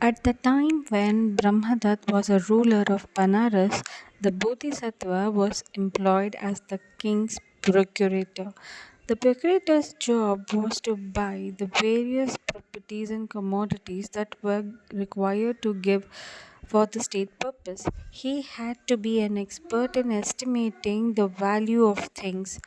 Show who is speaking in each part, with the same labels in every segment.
Speaker 1: At the time when Brahmadatta was a ruler of Banaras, the Bodhisattva was employed as the king's procurator. The procurator's job was to buy the various properties and commodities that were required to give for the state purpose. He had to be an expert in estimating the value of things.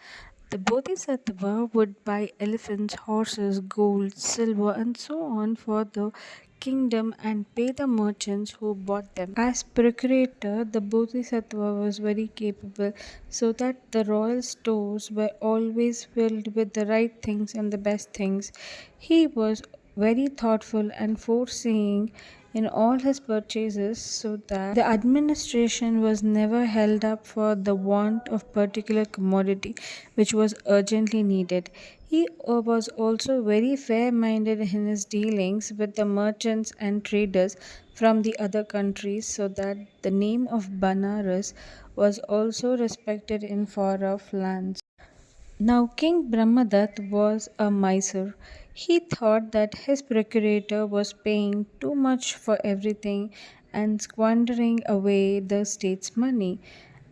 Speaker 1: The Bodhisattva would buy elephants, horses, gold, silver, and so on for the kingdom and pay the merchants who bought them. As procurator, the Bodhisattva was very capable so that the royal stores were always filled with the right things and the best things. He was very thoughtful and foreseeing in all his purchases so that the administration was never held up for the want of particular commodity which was urgently needed. He was also very fair minded in his dealings with the merchants and traders from the other countries so that the name of Banaras was also respected in far off lands. Now, King Brahmadatta was a miser. He thought that his procurator was paying too much for everything and squandering away the state's money.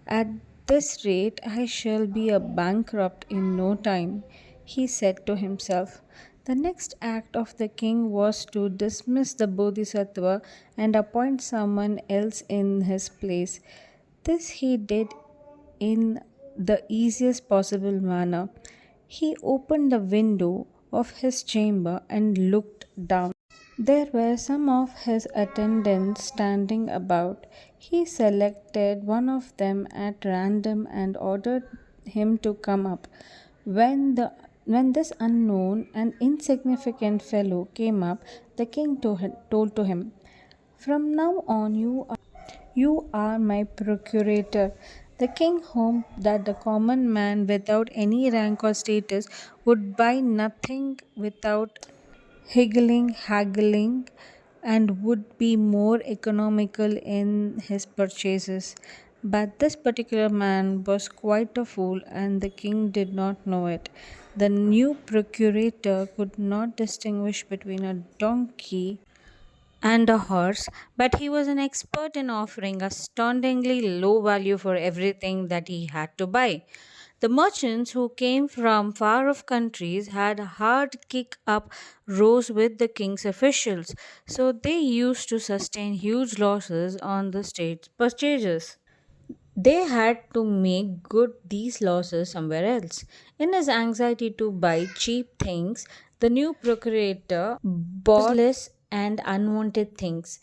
Speaker 1: At this rate, I shall be a bankrupt in no time, he said to himself. The next act of the king was to dismiss the Bodhisattva and appoint someone else in his place. This he did in the easiest possible manner. He opened the window of his chamber and looked down. There were some of his attendants standing about. He selected one of them at random and ordered him to come up. When this unknown and insignificant fellow came up, the king told to him, "From now on, you are my procurator." The king hoped that the common man without any rank or status would buy nothing without haggling, and would be more economical in his purchases. But this particular man was quite a fool, and the king did not know it. The new procurator could not distinguish between a donkey and a horse, but he was an expert in offering astoundingly low value for everything that he had to buy. The merchants who came from far off countries had a hard kick up rows with the king's officials, so they used to sustain huge losses on the state's purchases. They had to make good these losses somewhere else. In his anxiety to buy cheap things, the new procurator bought useless and unwanted things.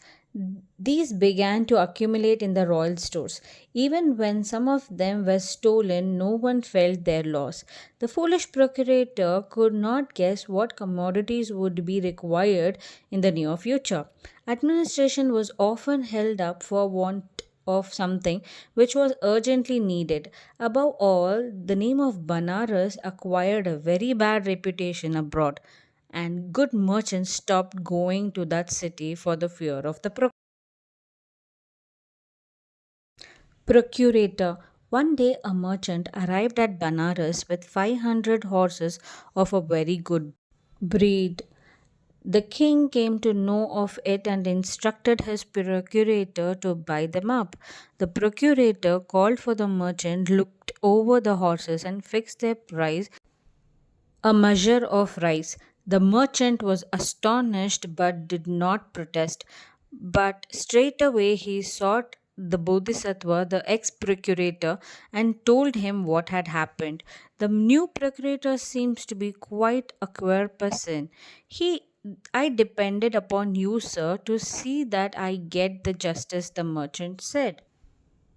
Speaker 1: These began to accumulate in the royal stores. Even when some of them were stolen, no one felt their loss. The foolish procurator could not guess what commodities would be required in the near future. Administration was often held up for want of something which was urgently needed. Above all, the name of Banaras acquired a very bad reputation abroad, and good merchants stopped going to that city for the fear of the procurator. One day, a merchant arrived at Banaras with 500 horses of a very good breed. The king came to know of it and instructed his procurator to buy them up. The procurator called for the merchant, looked over the horses, and fixed their price, a measure of rice. The merchant was astonished but did not protest. But straightway he sought the Bodhisattva, the ex procurator, and told him what had happened. The new procurator seems to be quite a queer person. He I depended upon you, sir, to see that I get the justice, the merchant said.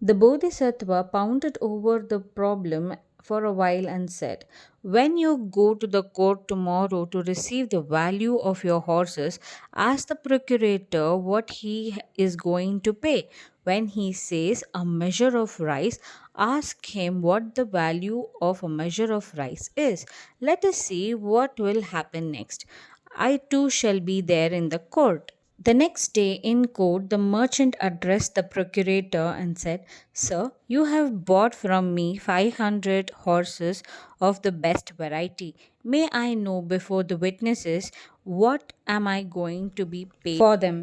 Speaker 1: The Bodhisattva pondered over the problem for a while and said, "When you go to the court tomorrow to receive the value of your horses, ask the procurator what he is going to pay. When he says a measure of rice, ask him what the value of a measure of rice is. Let us see what will happen next. I too shall be there in the court." The next day in court, the merchant addressed the procurator and said, "Sir, you have bought from me 500 horses of the best variety. May I know before the witnesses what am I going to be paid for them?"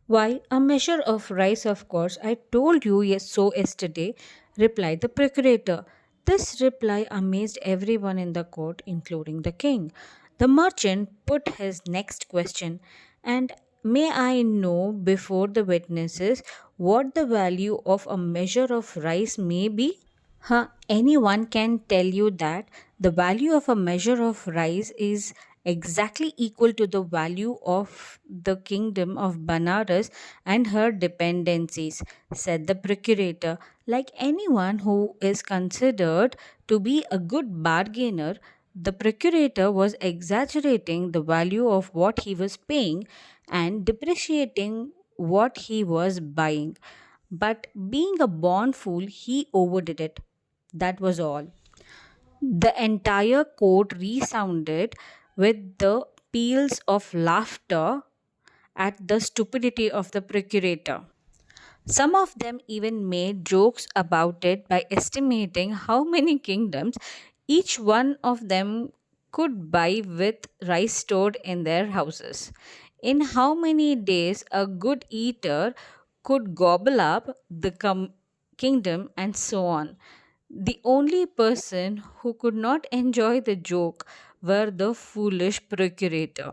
Speaker 1: Why, a measure of rice, of course. I told you so yesterday, replied the procurator. This reply amazed everyone in the court, including the king. The merchant put his next question, and may I know before the witnesses what the value of a measure of rice may be? Anyone can tell you that the value of a measure of rice is exactly equal to the value of the kingdom of Banaras and her dependencies, said the procurator. Like anyone who is considered to be a good bargainer, the procurator was exaggerating the value of what he was paying and depreciating what he was buying. But being a born fool, he overdid it. That was all. The entire court resounded with the peals of laughter at the stupidity of the procurator. Some of them even made jokes about it by estimating how many kingdoms each one of them could buy with rice stored in their houses. In how many days a good eater could gobble up the kingdom, and so on. The only person who could not enjoy the joke were the foolish procurator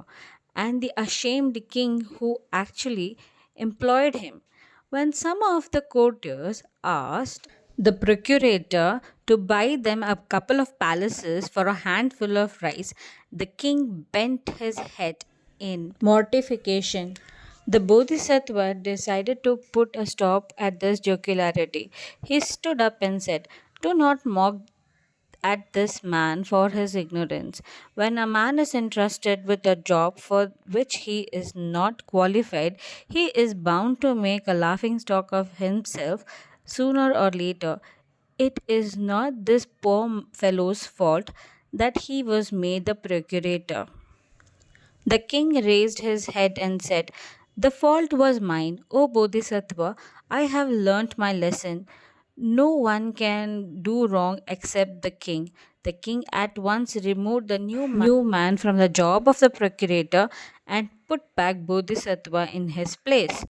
Speaker 1: and the ashamed king who actually employed him. When some of the courtiers asked the procurator to buy them a couple of palaces for a handful of rice, the king bent his head in mortification. The Bodhisattva decided to put a stop at this jocularity. He stood up and said, "Do not mock at this man for his ignorance. When a man is entrusted with a job for which he is not qualified, he is bound to make a laughing stock of himself sooner or later. It is not this poor fellow's fault that he was made the procurator." The king raised his head and said, "The fault was mine, O Bodhisattva. I have learnt my lesson. No one can do wrong except the king." The king at once removed the new man from the job of the procurator and put back Bodhisattva in his place.